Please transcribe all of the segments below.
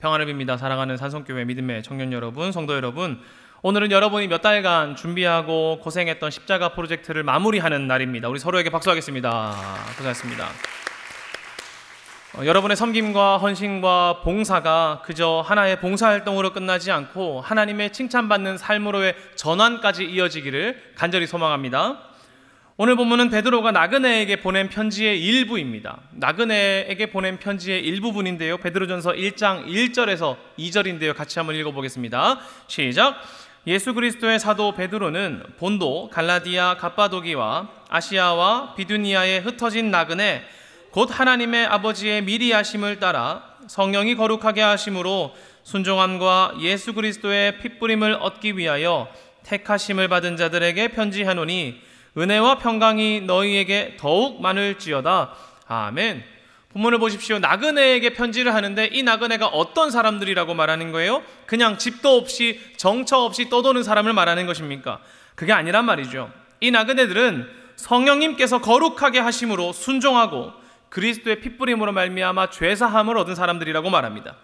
평안을 빕니다. 사랑하는 산성교회 믿음의 청년 여러분, 성도 여러분, 오늘은 여러분이 몇 달간 준비하고 고생했던 십자가 프로젝트를 마무리하는 날입니다. 우리 서로에게 박수하겠습니다. 고생하셨습니다. 여러분의 섬김과 헌신과 봉사가 그저 하나의 봉사활동으로 끝나지 않고 하나님의 칭찬받는 삶으로의 전환까지 이어지기를 간절히 소망합니다. 오늘 본문은 베드로가 나그네에게 보낸 편지의 일부입니다. 나그네에게 보낸 편지의 일부분인데요, 베드로전서 1장 1절에서 2절인데요, 같이 한번 읽어보겠습니다. 시작. 예수 그리스도의 사도 베드로는 본도, 갈라디아, 갑바도기와 아시아와 비두니아에 흩어진 나그네 곧 하나님의 아버지의 미리 하심을 따라 성령이 거룩하게 하심으로 순종함과 예수 그리스도의 핏부림을 얻기 위하여 택하심을 받은 자들에게 편지하노니 은혜와 평강이 너희에게 더욱 많을지어다. 아멘. 본문을 보십시오. 나그네에게 편지를 하는데 이 나그네가 어떤 사람들이라고 말하는 거예요? 그냥 집도 없이 정처 없이 떠도는 사람을 말하는 것입니까? 그게 아니란 말이죠. 이 나그네들은 성령님께서 거룩하게 하심으로 순종하고 그리스도의 핏부림으로 말미암아 죄사함을 얻은 사람들이라고 말합니다.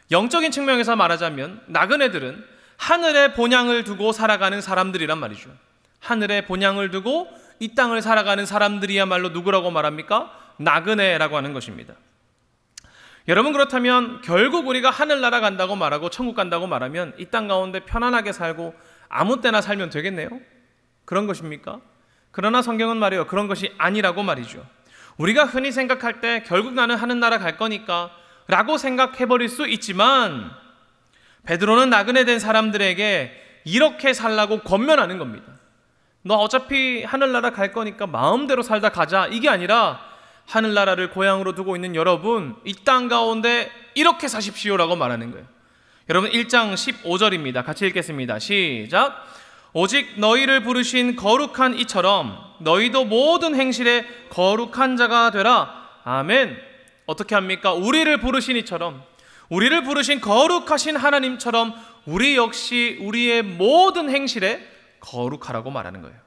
영적인 측면에서 말하자면 나그네들은 하늘의 본향을 두고 살아가는 사람들이란 말이죠. 하늘의 본향을 두고 이 땅을 살아가는 사람들이야말로 누구라고 말합니까? 나그네라고 하는 것입니다. 여러분, 그렇다면 결국 우리가 하늘나라 간다고 말하고 천국 간다고 말하면 이 땅 가운데 편안하게 살고 아무 때나 살면 되겠네요? 그런 것입니까? 그러나 성경은 말이에요, 그런 것이 아니라고 말이죠. 우리가 흔히 생각할 때 결국 나는 하늘나라 갈 거니까 라고 생각해버릴 수 있지만 베드로는 나그네 된 사람들에게 이렇게 살라고 권면하는 겁니다. 너 어차피 하늘나라 갈 거니까 마음대로 살다 가자, 이게 아니라 하늘나라를 고향으로 두고 있는 여러분, 이 땅 가운데 이렇게 사십시오라고 말하는 거예요. 여러분, 1장 15절입니다. 같이 읽겠습니다. 시작. 오직 너희를 부르신 거룩한 이처럼 너희도 모든 행실에 거룩한 자가 되라. 아멘. 어떻게 합니까? 우리를 부르신 이처럼, 우리를 부르신 거룩하신 하나님처럼 우리 역시 우리의 모든 행실에 거룩하라고 말하는 거예요.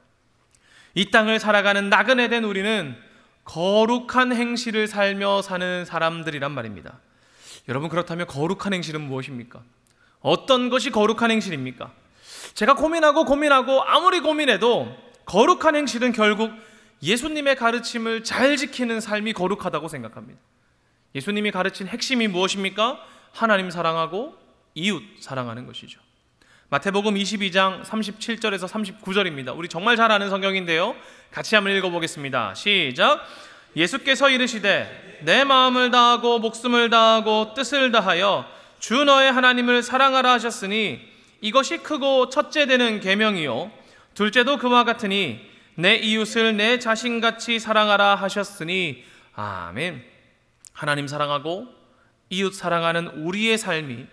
이 땅을 살아가는 나그네 된 우리는 거룩한 행실을 살며 사는 사람들이란 말입니다. 여러분, 그렇다면 거룩한 행실은 무엇입니까? 어떤 것이 거룩한 행실입니까? 제가 고민하고 아무리 고민해도 거룩한 행실은 결국 예수님의 가르침을 잘 지키는 삶이 거룩하다고 생각합니다. 예수님이 가르친 핵심이 무엇입니까? 하나님 사랑하고 이웃 사랑하는 것이죠. 마태복음 22장 37절에서 39절입니다. 우리 정말 잘 아는 성경인데요, 같이 한번 읽어보겠습니다. 시작. 예수께서 이르시되 내 마음을 다하고 목숨을 다하고 뜻을 다하여 주 너의 하나님을 사랑하라 하셨으니 이것이 크고 첫째 되는 계명이요 둘째도 그와 같으니 내 이웃을 내 자신같이 사랑하라 하셨으니. 아멘. 하나님 사랑하고 이웃 사랑하는 우리의 삶이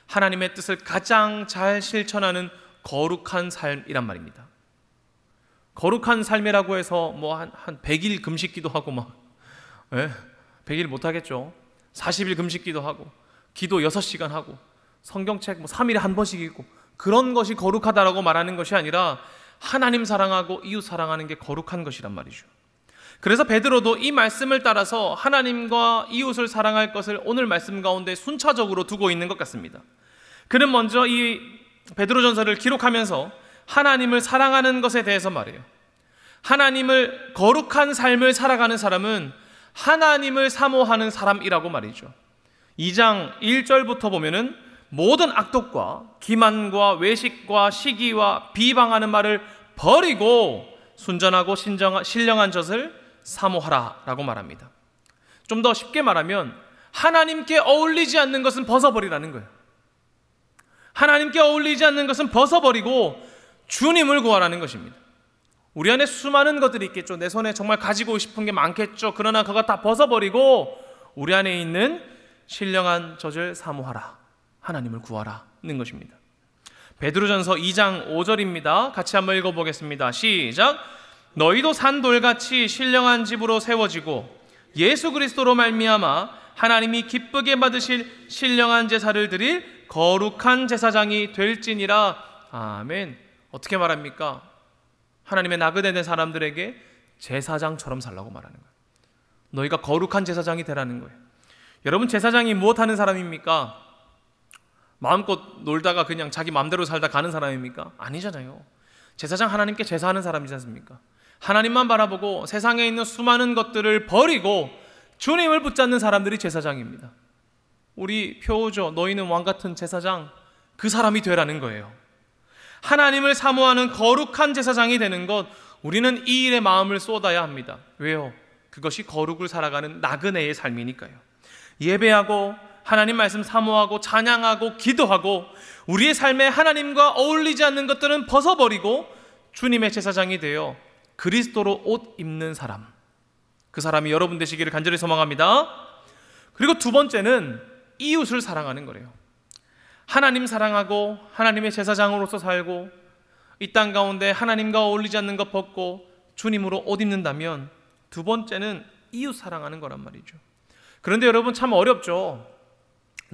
하나님의 뜻을 가장 잘 실천하는 거룩한 삶이란 말입니다. 거룩한 삶이라고 해서 한 100일 금식기도 하고 100일 못하겠죠. 40일 금식기도 하고 기도 6시간 하고 성경책 3일에 한 번씩 읽고 그런 것이 거룩하다라고 말하는 것이 아니라 하나님 사랑하고 이웃 사랑하는 게 거룩한 것이란 말이죠. 그래서 베드로도 이 말씀을 따라서 하나님과 이웃을 사랑할 것을 오늘 말씀 가운데 순차적으로 두고 있는 것 같습니다. 그는 먼저 이 베드로전서를 기록하면서 하나님을 사랑하는 것에 대해서 말해요. 하나님을, 거룩한 삶을 살아가는 사람은 하나님을 사모하는 사람이라고 말이죠. 2장 1절부터 보면은 모든 악독과 기만과 외식과 시기와 비방하는 말을 버리고 순전하고 신령한 젖을 사모하라 라고 말합니다. 좀 더 쉽게 말하면 하나님께 어울리지 않는 것은 벗어버리라는 거예요. 하나님께 어울리지 않는 것은 벗어버리고 주님을 구하라는 것입니다. 우리 안에 수많은 것들이 있겠죠. 내 손에 정말 가지고 싶은 게 많겠죠. 그러나 그거 다 벗어버리고 우리 안에 있는 신령한 젖을 사모하라, 하나님을 구하라는 것입니다. 베드로전서 2장 5절입니다. 같이 한번 읽어보겠습니다. 시작. 너희도 산돌같이 신령한 집으로 세워지고 예수 그리스도로 말미암아 하나님이 기쁘게 받으실 신령한 제사를 드릴 거룩한 제사장이 될지니라. 아멘. 어떻게 말합니까? 하나님의 나그네 된 사람들에게 제사장처럼 살라고 말하는 거예요. 너희가 거룩한 제사장이 되라는 거예요. 여러분, 제사장이 무엇하는 사람입니까? 마음껏 놀다가 그냥 자기 마음대로 살다 가는 사람입니까? 아니잖아요. 제사장 하나님께 제사하는 사람이지 않습니까? 하나님만 바라보고 세상에 있는 수많은 것들을 버리고 주님을 붙잡는 사람들이 제사장입니다. 우리 표죠. 너희는 왕같은 제사장, 그 사람이 되라는 거예요. 하나님을 사모하는 거룩한 제사장이 되는 것, 우리는 이 일에 마음을 쏟아야 합니다. 왜요? 그것이 거룩을 살아가는 나그네의 삶이니까요. 예배하고 하나님 말씀 사모하고 찬양하고 기도하고 우리의 삶에 하나님과 어울리지 않는 것들은 벗어버리고 주님의 제사장이 되어 그리스도로 옷 입는 사람, 그 사람이 여러분 되시기를 간절히 소망합니다. 그리고 두 번째는 이웃을 사랑하는 거래요. 하나님 사랑하고 하나님의 제사장으로서 살고 이 땅 가운데 하나님과 어울리지 않는 것 벗고 주님으로 옷 입는다면 두 번째는 이웃 사랑하는 거란 말이죠. 그런데 여러분 참 어렵죠.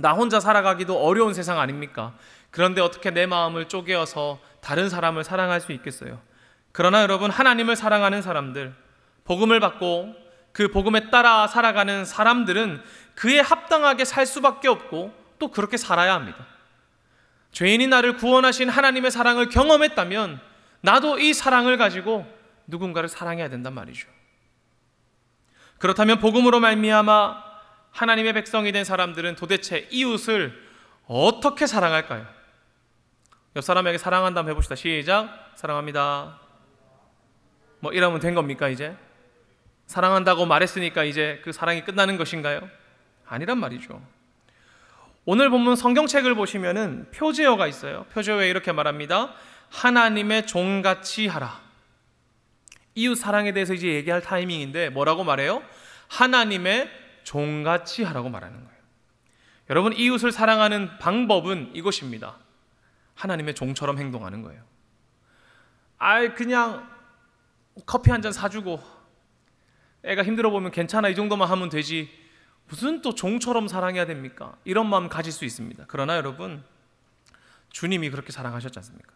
나 혼자 살아가기도 어려운 세상 아닙니까? 그런데 어떻게 내 마음을 쪼개어서 다른 사람을 사랑할 수 있겠어요? 그러나 여러분, 하나님을 사랑하는 사람들, 복음을 받고 그 복음에 따라 살아가는 사람들은 그에 합당하게 살 수밖에 없고 또 그렇게 살아야 합니다. 죄인이 나를 구원하신 하나님의 사랑을 경험했다면 나도 이 사랑을 가지고 누군가를 사랑해야 된단 말이죠. 그렇다면 복음으로 말미암아 하나님의 백성이 된 사람들은 도대체 이웃을 어떻게 사랑할까요? 옆 사람에게 사랑한다면 해봅시다. 시작. 사랑합니다. 뭐 이러면 된 겁니까? 이제 사랑한다고 말했으니까 이제 그 사랑이 끝나는 것인가요? 아니란 말이죠. 오늘 본문 성경책을 보시면은 표제어가 있어요. 표제어에 이렇게 말합니다. 하나님의 종같이 하라. 이웃 사랑에 대해서 이제 얘기할 타이밍인데 뭐라고 말해요? 하나님의 종같이 하라고 말하는 거예요. 여러분, 이웃을 사랑하는 방법은 이것입니다. 하나님의 종처럼 행동하는 거예요. 그냥 커피 한 잔 사주고 애가 힘들어 보면 괜찮아, 이 정도만 하면 되지, 무슨 또 종처럼 사랑해야 됩니까? 이런 마음 가질 수 있습니다. 그러나 여러분, 주님이 그렇게 사랑하셨지 않습니까?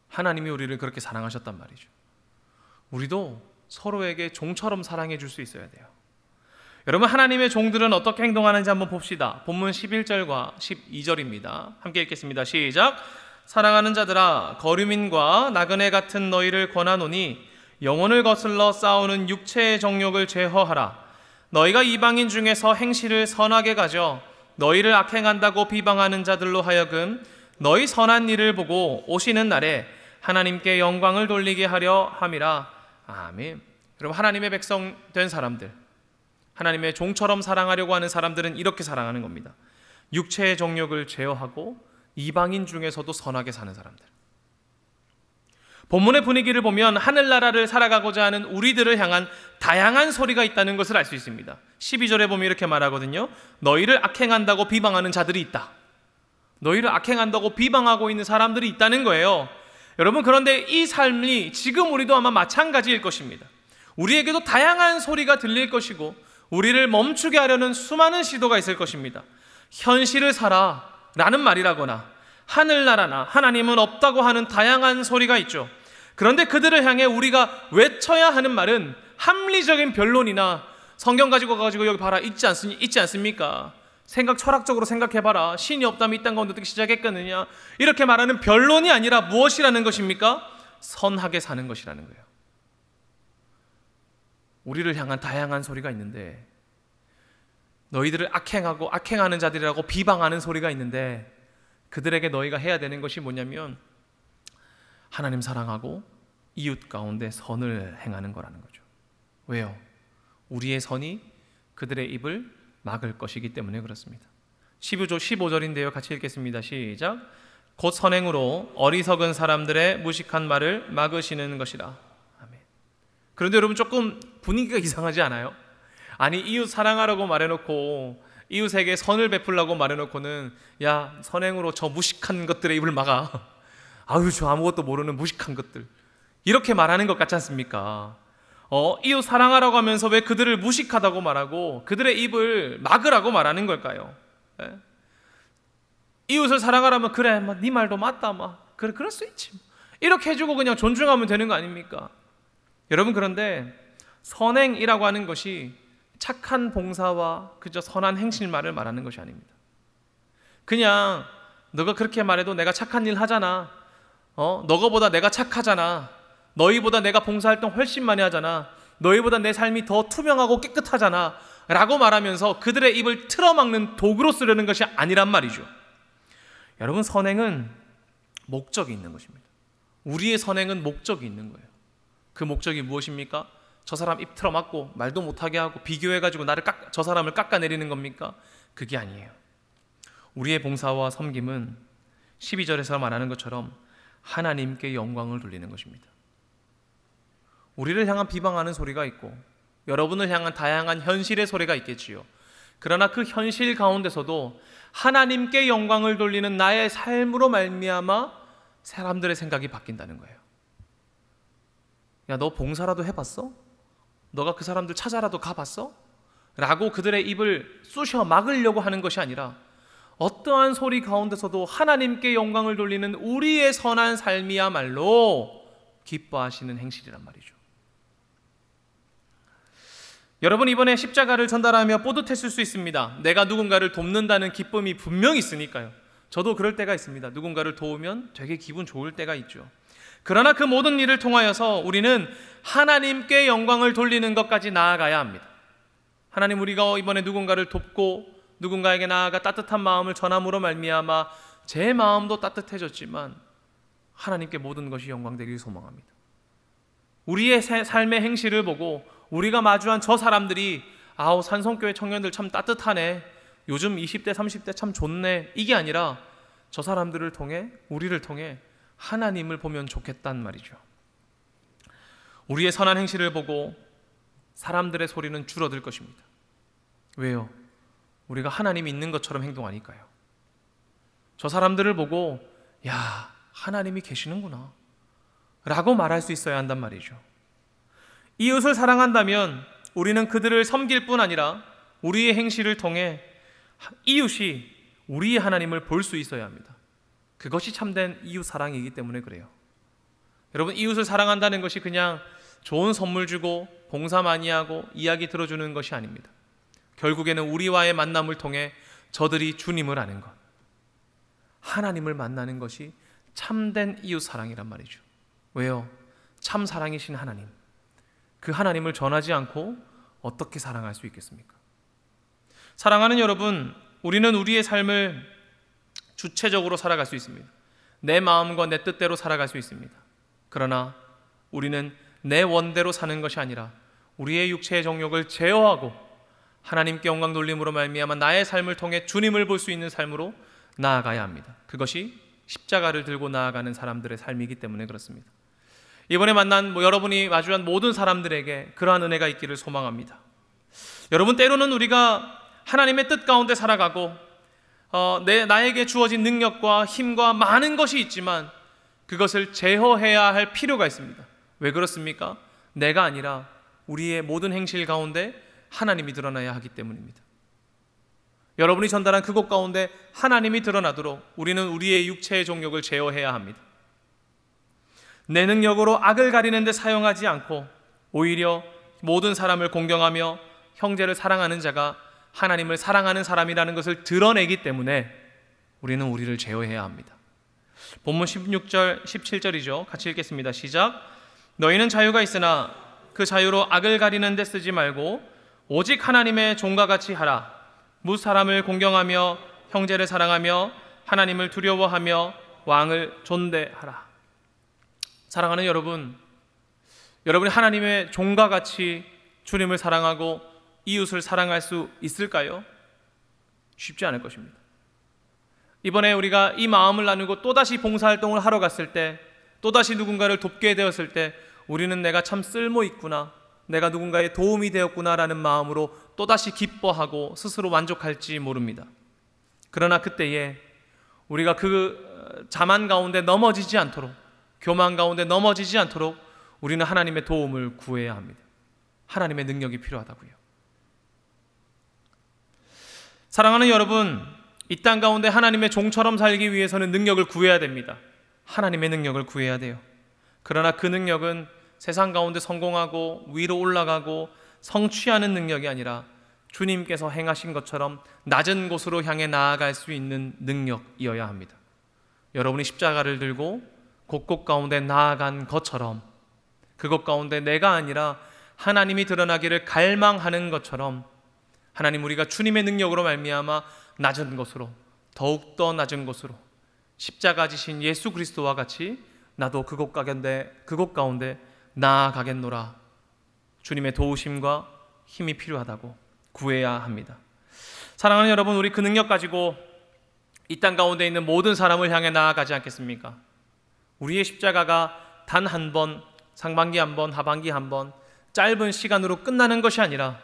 하나님이 우리를 그렇게 사랑하셨단 말이죠. 우리도 서로에게 종처럼 사랑해 줄 수 있어야 돼요. 여러분, 하나님의 종들은 어떻게 행동하는지 한번 봅시다. 본문 11절과 12절입니다. 함께 읽겠습니다. 시작. 사랑하는 자들아, 거류민과 나그네 같은 너희를 권하노니 영혼을 거슬러 싸우는 육체의 정욕을 제어하라. 너희가 이방인 중에서 행실을 선하게 가져 너희를 악행한다고 비방하는 자들로 하여금 너희 선한 일을 보고 오시는 날에 하나님께 영광을 돌리게 하려 함이라. 아멘. 여러분, 하나님의 백성 된 사람들, 하나님의 종처럼 사랑하려고 하는 사람들은 이렇게 사랑하는 겁니다. 육체의 정욕을 제어하고 이방인 중에서도 선하게 사는 사람들. 본문의 분위기를 보면 하늘나라를 살아가고자 하는 우리들을 향한 다양한 소리가 있다는 것을 알 수 있습니다. 12절에 보면 이렇게 말하거든요. 너희를 악행한다고 비방하는 자들이 있다. 너희를 악행한다고 비방하고 있는 사람들이 있다는 거예요. 여러분, 그런데 이 삶이 지금 우리도 아마 마찬가지일 것입니다. 우리에게도 다양한 소리가 들릴 것이고 우리를 멈추게 하려는 수많은 시도가 있을 것입니다. 현실을 살아 라는 말이라거나 하늘나라나 하나님은 없다고 하는 다양한 소리가 있죠. 그런데 그들을 향해 우리가 외쳐야 하는 말은 합리적인 변론이나 성경 가지고 여기 봐라, 있지 않습니까? 철학적으로 생각해봐라. 신이 없다면 이 땅 가운데 어떻게 시작했겠느냐, 이렇게 말하는 변론이 아니라 무엇이라는 것입니까? 선하게 사는 것이라는 거예요. 우리를 향한 다양한 소리가 있는데, 너희들을 악행하고 악행하는 자들이라고 비방하는 소리가 있는데, 그들에게 너희가 해야 되는 것이 뭐냐면 하나님 사랑하고 이웃 가운데 선을 행하는 거라는 거죠. 왜요? 우리의 선이 그들의 입을 막을 것이기 때문에 그렇습니다. 15절인데요. 같이 읽겠습니다. 시작. 곧 선행으로 어리석은 사람들의 무식한 말을 막으시는 것이라. 아멘. 그런데 여러분, 조금 분위기가 이상하지 않아요? 아니, 이웃 사랑하라고 말해놓고 이웃에게 선을 베풀라고 말해놓고는 야, 선행으로 저 무식한 것들의 입을 막아. 아유, 저 아무것도 모르는 무식한 것들, 이렇게 말하는 것 같지 않습니까? 이웃 사랑하라고 하면서 왜 그들을 무식하다고 말하고 그들의 입을 막으라고 말하는 걸까요? 네? 이웃을 사랑하라면 그래, 네 말도 맞다, 그래, 그럴 수 있지, 이렇게 해주고 그냥 존중하면 되는 거 아닙니까? 여러분, 그런데 선행이라고 하는 것이 착한 봉사와 그저 선한 행실만을 말하는 것이 아닙니다. 그냥 너가 그렇게 말해도 내가 착한 일 하잖아. 너거보다 내가 착하잖아. 너희보다 내가 봉사활동 훨씬 많이 하잖아. 너희보다 내 삶이 더 투명하고 깨끗하잖아 라고 말하면서 그들의 입을 틀어막는 도구로 쓰려는 것이 아니란 말이죠. 여러분, 선행은 목적이 있는 것입니다. 우리의 선행은 목적이 있는 거예요. 그 목적이 무엇입니까? 저 사람 입 틀어막고 말도 못하게 하고 비교해가지고 저 사람을 깎아내리는 겁니까? 그게 아니에요. 우리의 봉사와 섬김은 12절에서 말하는 것처럼 하나님께 영광을 돌리는 것입니다. 우리를 향한 비방하는 소리가 있고 여러분을 향한 다양한 현실의 소리가 있겠지요. 그러나 그 현실 가운데서도 하나님께 영광을 돌리는 나의 삶으로 말미암아 사람들의 생각이 바뀐다는 거예요. 야, 너 봉사라도 해봤어? 너가 그 사람들 찾아라도 가봤어? 라고 그들의 입을 쑤셔 막으려고 하는 것이 아니라 어떠한 소리 가운데서도 하나님께 영광을 돌리는 우리의 선한 삶이야말로 기뻐하시는 행실이란 말이죠. 여러분, 이번에 십자가를 전달하며 뿌듯했을 수 있습니다. 내가 누군가를 돕는다는 기쁨이 분명히 있으니까요. 저도 그럴 때가 있습니다. 누군가를 도우면 되게 기분 좋을 때가 있죠. 그러나 그 모든 일을 통하여서 우리는 하나님께 영광을 돌리는 것까지 나아가야 합니다. 하나님, 우리가 이번에 누군가를 돕고 누군가에게 나아가 따뜻한 마음을 전함으로 말미암아 제 마음도 따뜻해졌지만 하나님께 모든 것이 영광되기를 소망합니다. 우리의 삶의 행실을 보고 우리가 마주한 저 사람들이 산성교회 청년들 참 따뜻하네, 요즘 20대 30대 참 좋네, 이게 아니라 저 사람들을 통해, 우리를 통해 하나님을 보면 좋겠단 말이죠. 우리의 선한 행실을 보고 사람들의 소리는 줄어들 것입니다. 왜요? 우리가 하나님이 있는 것처럼 행동하니까요. 저 사람들을 보고 야, 하나님이 계시는구나 라고 말할 수 있어야 한단 말이죠. 이웃을 사랑한다면 우리는 그들을 섬길 뿐 아니라 우리의 행실을 통해 이웃이 우리의 하나님을 볼 수 있어야 합니다. 그것이 참된 이웃 사랑이기 때문에 그래요. 여러분, 이웃을 사랑한다는 것이 그냥 좋은 선물 주고 봉사 많이 하고 이야기 들어주는 것이 아닙니다. 결국에는 우리와의 만남을 통해 저들이 주님을 아는 것, 하나님을 만나는 것이 참된 이웃 사랑이란 말이죠. 왜요? 참 사랑이신 하나님, 그 하나님을 전하지 않고 어떻게 사랑할 수 있겠습니까? 사랑하는 여러분, 우리는 우리의 삶을 주체적으로 살아갈 수 있습니다. 내 마음과 내 뜻대로 살아갈 수 있습니다. 그러나 우리는 내 원대로 사는 것이 아니라 우리의 육체의 정욕을 제어하고 하나님께 영광 돌림으로 말미암아 나의 삶을 통해 주님을 볼 수 있는 삶으로 나아가야 합니다. 그것이 십자가를 들고 나아가는 사람들의 삶이기 때문에 그렇습니다. 이번에 만난 여러분이 마주한 모든 사람들에게 그러한 은혜가 있기를 소망합니다. 여러분, 때로는 우리가 하나님의 뜻 가운데 살아가고 나에게 주어진 능력과 힘과 많은 것이 있지만 그것을 제어해야 할 필요가 있습니다. 왜 그렇습니까? 내가 아니라 우리의 모든 행실 가운데 하나님이 드러나야 하기 때문입니다. 여러분이 전달한 그곳 가운데 하나님이 드러나도록 우리는 우리의 육체의 정욕을 제어해야 합니다. 내 능력으로 악을 가리는 데 사용하지 않고 오히려 모든 사람을 공경하며 형제를 사랑하는 자가 하나님을 사랑하는 사람이라는 것을 드러내기 때문에 우리는 우리를 제어해야 합니다. 본문 16절, 17절이죠. 같이 읽겠습니다. 시작. 너희는 자유가 있으나 그 자유로 악을 가리는 데 쓰지 말고 오직 하나님의 종과 같이 하라. 뭇 사람을 공경하며 형제를 사랑하며 하나님을 두려워하며 왕을 존대하라. 사랑하는 여러분, 여러분이 하나님의 종과 같이 주님을 사랑하고 이웃을 사랑할 수 있을까요? 쉽지 않을 것입니다. 이번에 우리가 이 마음을 나누고 또다시 봉사활동을 하러 갔을 때, 또다시 누군가를 돕게 되었을 때 우리는 내가 참 쓸모 있구나, 내가 누군가의 도움이 되었구나라는 마음으로 또다시 기뻐하고 스스로 만족할지 모릅니다. 그러나 그때에 우리가 그 자만 가운데 넘어지지 않도록, 교만 가운데 넘어지지 않도록 우리는 하나님의 도움을 구해야 합니다. 하나님의 능력이 필요하다고요. 사랑하는 여러분, 이 땅 가운데 하나님의 종처럼 살기 위해서는 능력을 구해야 됩니다. 하나님의 능력을 구해야 돼요. 그러나 그 능력은 세상 가운데 성공하고 위로 올라가고 성취하는 능력이 아니라 주님께서 행하신 것처럼 낮은 곳으로 향해 나아갈 수 있는 능력이어야 합니다. 여러분이 십자가를 들고 곳곳 가운데 나아간 것처럼, 그것 가운데 내가 아니라 하나님이 드러나기를 갈망하는 것처럼, 하나님, 우리가 주님의 능력으로 말미암아 낮은 곳으로, 더욱더 낮은 곳으로 십자가 지신 예수 그리스도와 같이 나도 그곳 가운데 나아가겠노라. 주님의 도우심과 힘이 필요하다고 구해야 합니다. 사랑하는 여러분, 우리 그 능력 가지고 이 땅 가운데 있는 모든 사람을 향해 나아가지 않겠습니까? 우리의 십자가가 단 한 번, 상반기 한 번, 하반기 한 번, 짧은 시간으로 끝나는 것이 아니라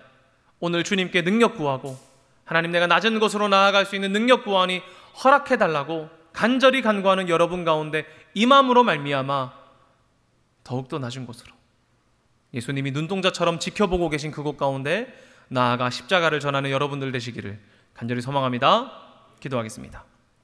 오늘 주님께 능력 구하고, 하나님, 내가 낮은 곳으로 나아갈 수 있는 능력 구하니 허락해달라고 간절히 간구하는 여러분 가운데 임함으로 말미암아 더욱더 낮은 곳으로, 예수님이 눈동자처럼 지켜보고 계신 그곳 가운데 나아가 십자가를 전하는 여러분들 되시기를 간절히 소망합니다. 기도하겠습니다.